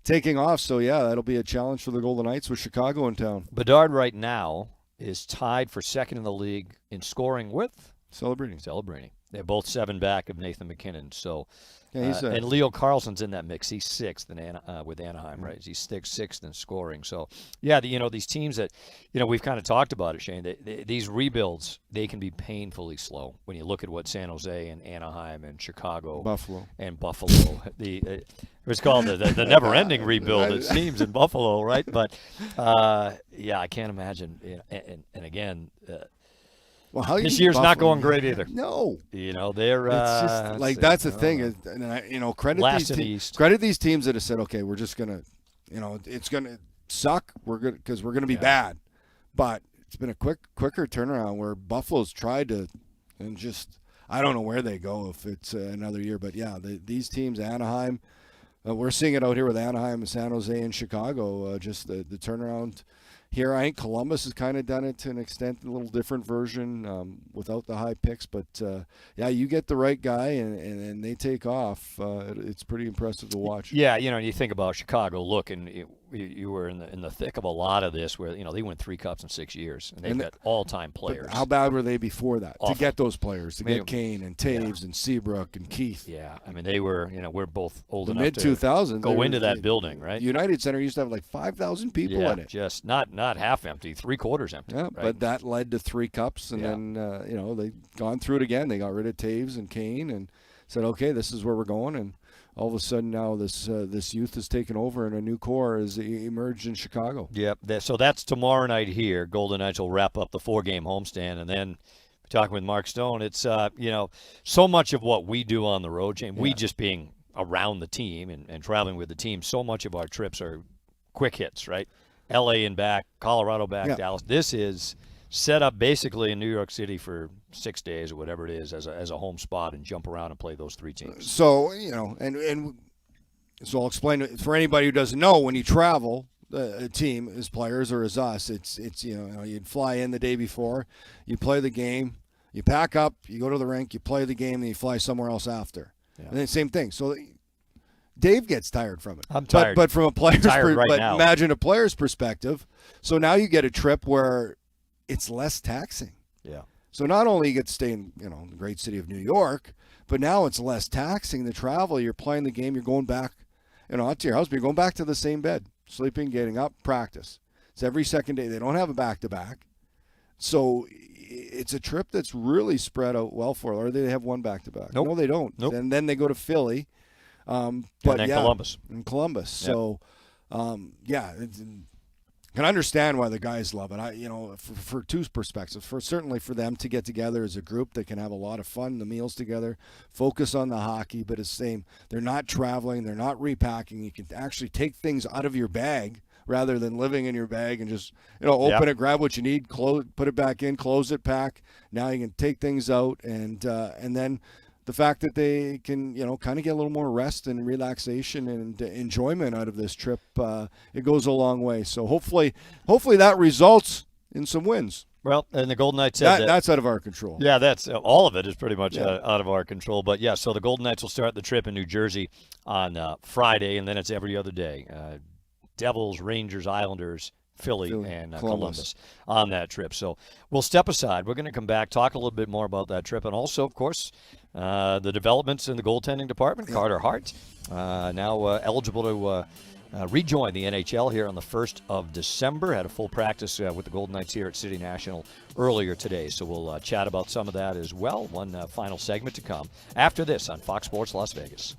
taking off. So, that'll be a challenge for the Golden Knights with Chicago in town. Bedard right now is tied for second in the league in scoring with Celebrini. They're both 7 back of Nathan McKinnon. So, and Leo Carlson's in that mix. He's 6th with Anaheim, right? He's 6th in scoring. So, these teams that, we've kind of talked about it, Shane. These rebuilds, they can be painfully slow when you look at what San Jose and Anaheim and Chicago, Buffalo. It's called the never-ending rebuild. It seems in Buffalo, right? But I can't imagine. And again. Well, this year's not going great either. No, they're. It's just like that's the thing. Credit these teams that have said, okay, we're just gonna, it's gonna suck. We're good because we're gonna be bad, but it's been a quicker turnaround where Buffalo's tried to, and just I don't know where they go if it's another year, but these teams, Anaheim, we're seeing it out here with Anaheim and San Jose and Chicago. Just the turnaround. Here, I think Columbus has kind of done it to an extent, a little different version without the high picks. But, you get the right guy and they take off. It's pretty impressive to watch. Yeah, you think about Chicago. Look, and you were in the thick of a lot of this where, they win 3 cups in 6 years. And they've got all-time players. How bad were they before that? Awful. To get those players, to get Kane and Taves and Seabrook and Keith. Yeah, I mean, they were, we're both old enough mid-2000s, to go into that building, right? United Center used to have like 5,000 people in it. Just not half empty, 3/4 empty. Yeah, right? But that led to 3 cups, and then they've gone through it again. They got rid of Taves and Kane and said, okay, this is where we're going. And all of a sudden now this youth has taken over, and a new core has emerged in Chicago. Yep. So that's tomorrow night here. Golden Knights will wrap up the 4-game homestand, and then talking with Mark Stone, it's so much of what we do on the road, James, we just being around the team and traveling with the team, so much of our trips are quick hits, right? L.A. and back, Colorado back, Dallas. This is set up basically in New York City for 6 days or whatever it is as a home spot, and jump around and play those 3 teams. So, and so I'll explain it for anybody who doesn't know. When you travel, a team as players or as us, it's you'd fly in the day before, you play the game, you pack up, you go to the rink, you play the game, then you fly somewhere else after. Yeah. And then same thing. So Dave gets tired from it. I'm tired. But from a player's now. Imagine a player's perspective. So now you get a trip where it's less taxing. Yeah. So not only you get to stay in the great city of New York, But now it's less taxing the travel. You're playing the game. You're going back, not to your house, but you're going back to the same bed, sleeping, getting up, practice. It's every second day. They don't have a back-to-back. So it's a trip that's really spread out well for them. Or they have one back-to-back. Nope. No, they don't. Nope. And then they go to Philly. And then Columbus. In Columbus. Yep. So, can understand why the guys love it. For two perspectives. Certainly for them to get together as a group, they can have a lot of fun, the meals together, focus on the hockey, but it's the same. They're not traveling, they're not repacking. You can actually take things out of your bag rather than living in your bag and just open it, grab what you need, close, put it back in, close it, pack. Now you can take things out, and then the fact that they can, kind of get a little more rest and relaxation and enjoyment out of this trip, it goes a long way. So hopefully that results in some wins. Well, and the Golden Knights said that's out of our control. Yeah, that's all of it is pretty much out of our control. But yeah, so the Golden Knights will start the trip in New Jersey on Friday, and then it's every other day. Devils, Rangers, Islanders, Philly, and Columbus on that trip. So we'll step aside. We're going to come back, talk a little bit more about that trip, and also, of course, the developments in the goaltending department. Yeah. Carter Hart now eligible to rejoin the NHL here on the 1st of December. Had a full practice with the Golden Knights here at City National earlier today. So we'll chat about some of that as well. One final segment to come after this on Fox Sports Las Vegas.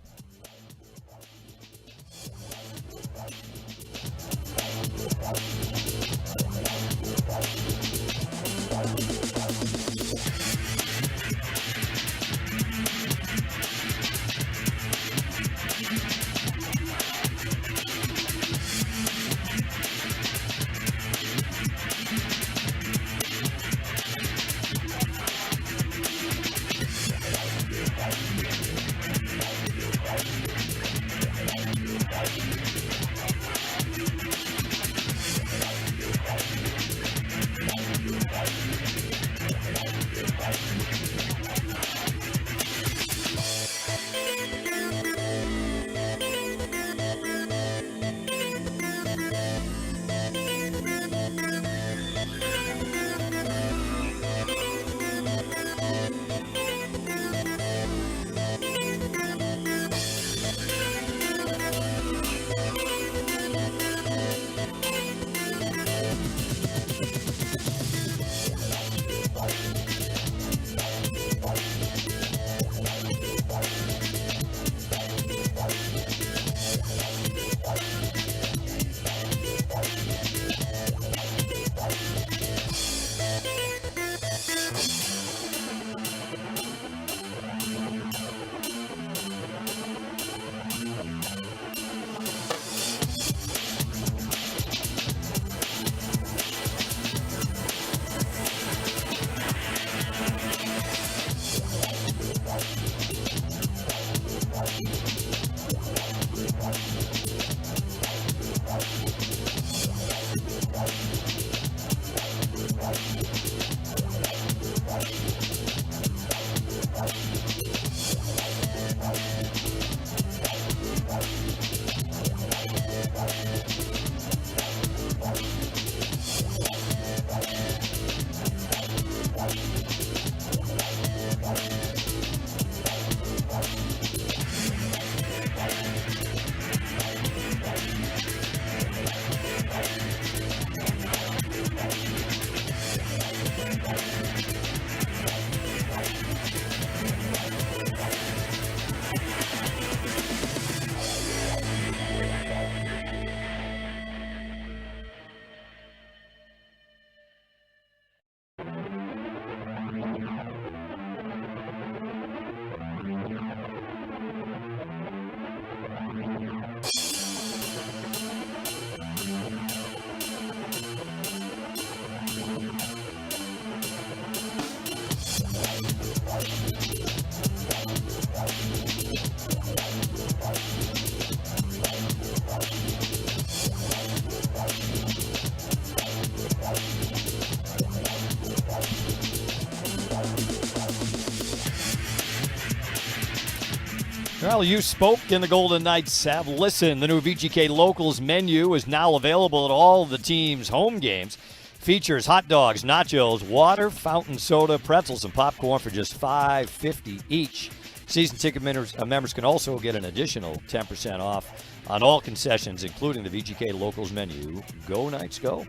Well, you spoke, and the Golden Knights have listened. The new VGK Locals menu is now available at all the team's home games. Features hot dogs, nachos, water, fountain soda, pretzels, and popcorn for just $5.50 each. Season ticket members can also get an additional 10% off on all concessions, including the VGK Locals menu. Go Knights, go.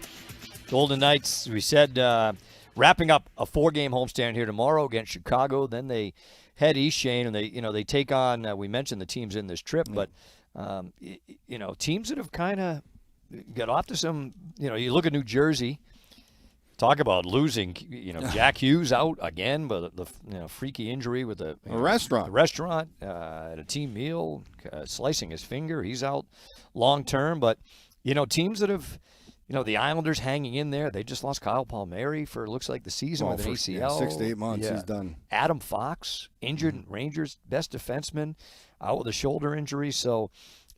Golden Knights, we said, wrapping up a 4-game homestand here tomorrow against Chicago. Then they head east, Shane, and they take on, we mentioned the teams in this trip, but, teams that have kind of got off to some, you look at New Jersey. Talk about losing, Jack Hughes out again, but the freaky injury with the restaurant at a team meal, slicing his finger. He's out long term. But teams that have, the Islanders hanging in there. They just lost Kyle Palmieri for looks like the season with an ACL. 6 to 8 months, he's done. Adam Fox injured, Rangers best defenseman out with a shoulder injury. So.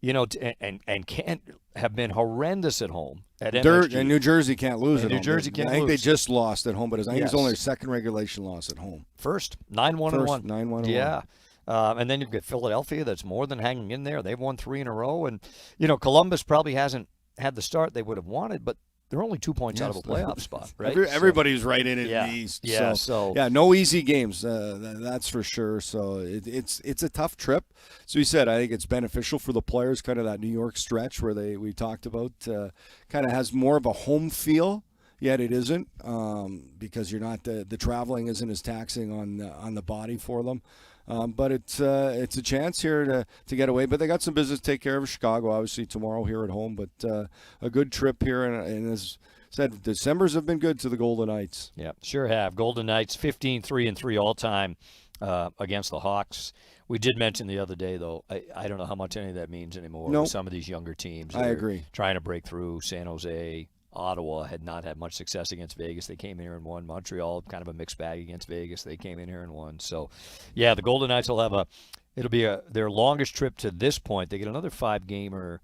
And can't have been horrendous at home at MSG. And New Jersey can't lose at home. New Jersey can't lose. I think they just lost at home, but I think it's only their second regulation loss at home. First, 9-1-1. 9-1-1. Yeah. And then you've got Philadelphia that's more than hanging in there. They've won 3 in a row. And, Columbus probably hasn't had the start they would have wanted, but they're only 2 points out of a playoff spot, right? Everybody's right in it in the East. Yeah, no easy games, that's for sure. So it's a tough trip. So you said I think it's beneficial for the players, kind of that New York stretch where we talked about, kind of has more of a home feel. Yet it isn't, because you're not the traveling isn't as taxing on the body for them. But it's a chance here to get away. But they got some business to take care of. Chicago, obviously, tomorrow here at home. But a good trip here. And as said, Decembers have been good to the Golden Knights. Yeah, sure have. Golden Knights 15-3-3 all-time against the Hawks. We did mention the other day, though, I don't know how much any of that means anymore. Nope. With some of these younger teams. I agree. Trying to break through. San Jose, Ottawa had not had much success against Vegas. They came in here and won. Montreal, kind of a mixed bag against Vegas. They came in here and won. So, the Golden Knights will have it'll be their longest trip to this point. They get another 5-gamer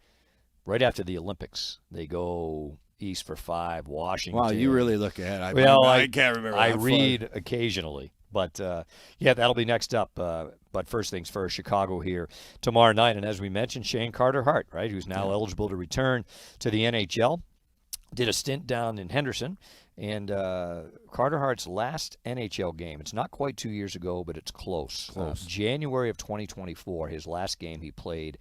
right after the Olympics. They go east for 5, Washington. Wow, you really look ahead. I can't remember. I read occasionally. But, that'll be next up. But first things first, Chicago here tomorrow night. And as we mentioned, Shane Carter-Hart, right, who's now eligible to return to the NHL. Did a stint down in Henderson, and Carter Hart's last NHL game, it's not quite 2 years ago, but it's close. January of 2024, his last game he played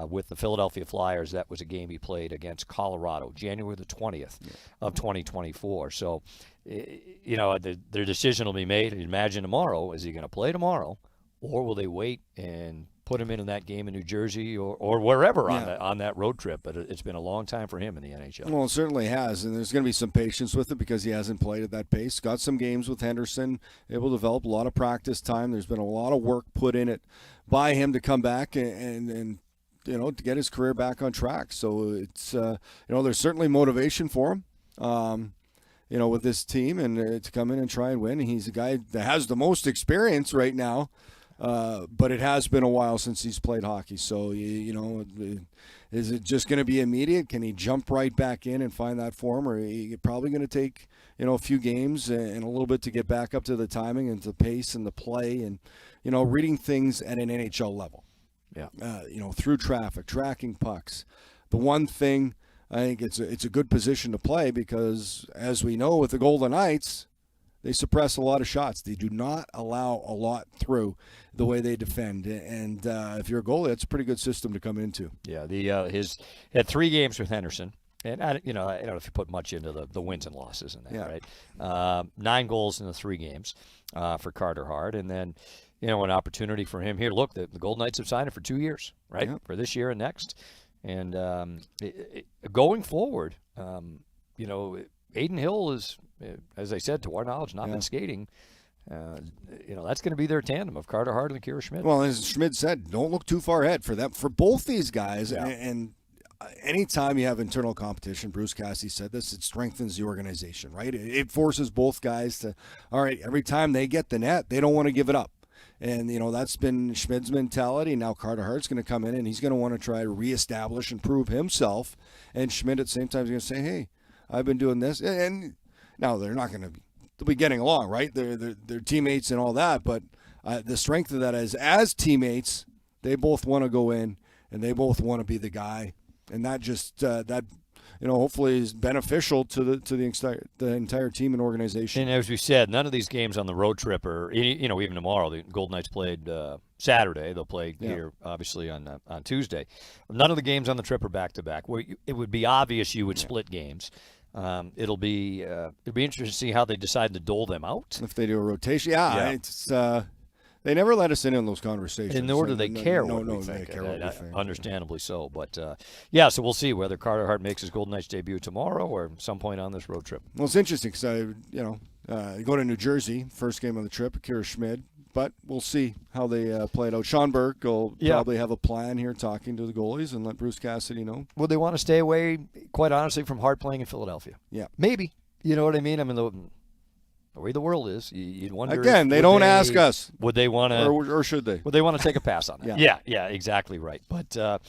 with the Philadelphia Flyers. That was a game he played against Colorado, January the 20th of 2024. So, their decision will be made. Imagine tomorrow, is he going to play tomorrow, or will they wait and put him in that game in New Jersey or wherever on that road trip? But it's been a long time for him in the NHL. Well, it certainly has, and there's going to be some patience with it because he hasn't played at that pace. Got some games with Henderson, able to develop a lot of practice time. There's been a lot of work put in it by him to come back and to get his career back on track. So it's there's certainly motivation for him. With this team and to come in and try and win. He's a guy that has the most experience right now. But it has been a while since he's played hockey. So, is it just going to be immediate? Can he jump right back in and find that form? Or he probably going to take, a few games and a little bit to get back up to the timing and the pace and the play and, reading things at an NHL level. Yeah. Through traffic, tracking pucks. The one thing, I think it's a good position to play because, as we know with the Golden Knights, they suppress a lot of shots. They do not allow a lot through the way they defend. And if you're a goalie, it's a pretty good system to come into. Yeah, he had 3 games with Henderson. And, I don't know if you put much into the wins and losses in that, right? 9 goals in the 3 games for Carter Hart. And then, an opportunity for him here. Look, the Golden Knights have signed him for 2 years, right, for this year and next. And going forward, Aiden Hill is, as I said, to our knowledge, not been skating. That's going to be their tandem of Carter Hart and Kira Schmid. Well, as Schmid said, don't look too far ahead for them, for both these guys. Yeah. And anytime you have internal competition, Bruce Cassidy said this, it strengthens the organization, right? It forces both guys to, all right, every time they get the net, they don't want to give it up. And, that's been Schmid's mentality. Now Carter Hart's going to come in, and he's going to want to try to reestablish and prove himself. And Schmid at the same time is going to say, hey, I've been doing this. And now they're not going to be getting along, right? They're teammates and all that. But the strength of that is, as teammates, they both want to go in, and they both want to be the guy. And that just hopefully is beneficial to the entire team and organization. And as we said, none of these games on the road trip are, even tomorrow, the Golden Knights played Saturday. They'll play here, obviously, on Tuesday. None of the games on the trip are back-to-back. It would be obvious you would split games. It'll be interesting to see how they decide to dole them out. If they do a rotation. It's they never let us in on those conversations. And nor do they care what we think. Understandably so. But, so we'll see whether Carter Hart makes his Golden Knights debut tomorrow or some point on this road trip. Well, it's interesting because I go to New Jersey, first game on the trip, Akira Schmid. But we'll see how they play it out. Sean Burke will probably have a plan here talking to the goalies and let Bruce Cassidy know. Would they want to stay away, quite honestly, from Hart playing in Philadelphia? Yeah. Maybe. You know what I mean? I mean, the way the world is, you'd wonder. Again, they don't ask us. Would they want to? Or should they? Would they want to take a pass on that? Yeah, exactly right. But, for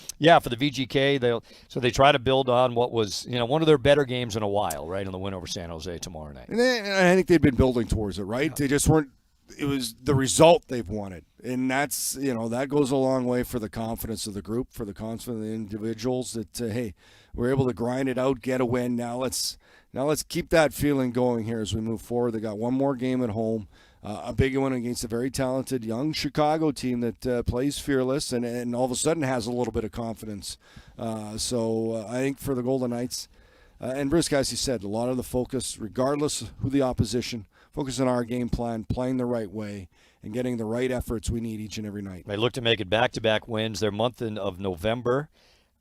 the VGK, they try to build on what was, one of their better games in a while, right, in the win over San Jose tomorrow night. And I think they've been building towards it, right? They just weren't. It was the result they've wanted. And that's, that goes a long way for the confidence of the group, for the confidence of the individuals that, hey, we're able to grind it out, get a win. Now let's keep that feeling going here as we move forward. They got one more game at home, a big one against a very talented young Chicago team that plays fearless and all of a sudden has a little bit of confidence. So I think for the Golden Knights, and Bruce Cassidy said, a lot of the focus, regardless of who the opposition, focus on our game plan, playing the right way, and getting the right efforts we need each and every night. They look to make it back-to-back wins. Their month of November,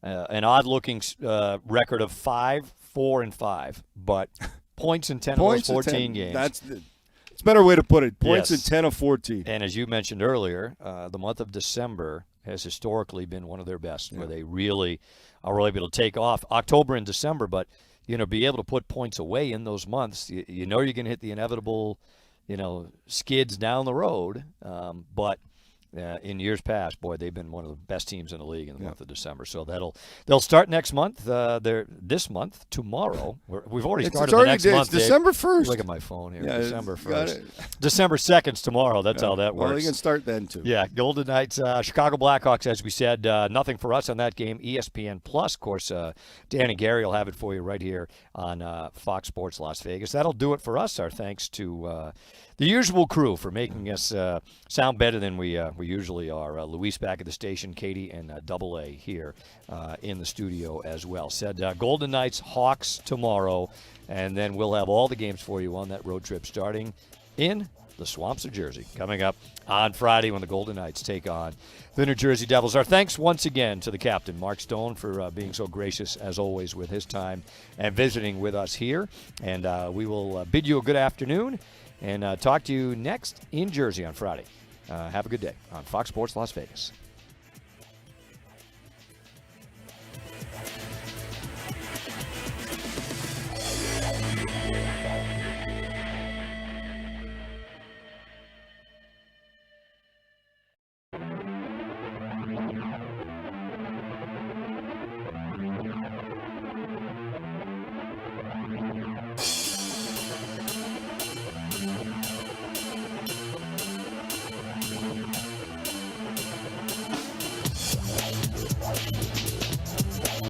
an odd-looking record of 5-4-5, but points in 10 of those 14 games. It's a better way to put it. Points in 10 of 14. And as you mentioned earlier, the month of December has historically been one of their best, where they really are able to take off October and December, but be able to put points away in those months. You're going to hit the inevitable, skids down the road. But in years past, boy, they've been one of the best teams in the league in the month of December. So they'll start next month. This month, tomorrow. We've already started the next month. It's December 1st. Look at my phone here. Yeah, December 1st. December 2nd's tomorrow. That's how that works. Well, they can start then, too. Yeah, Golden Knights, Chicago Blackhawks, as we said, nothing for us on that game. ESPN Plus, of course, Dan and Gary will have it for you right here on Fox Sports Las Vegas. That'll do it for us. Our thanks to the usual crew for making us sound better than we usually are. Luis back at the station, Katie, and Double A here in the studio as well. Said Golden Knights, Hawks tomorrow, and then we'll have all the games for you on that road trip starting in the swamps of Jersey coming up on Friday when the Golden Knights take on the New Jersey Devils. Our thanks once again to the captain, Mark Stone, for being so gracious as always with his time and visiting with us here. And we will bid you a good afternoon and talk to you next in Jersey on Friday. Have a good day on Fox Sports Las Vegas.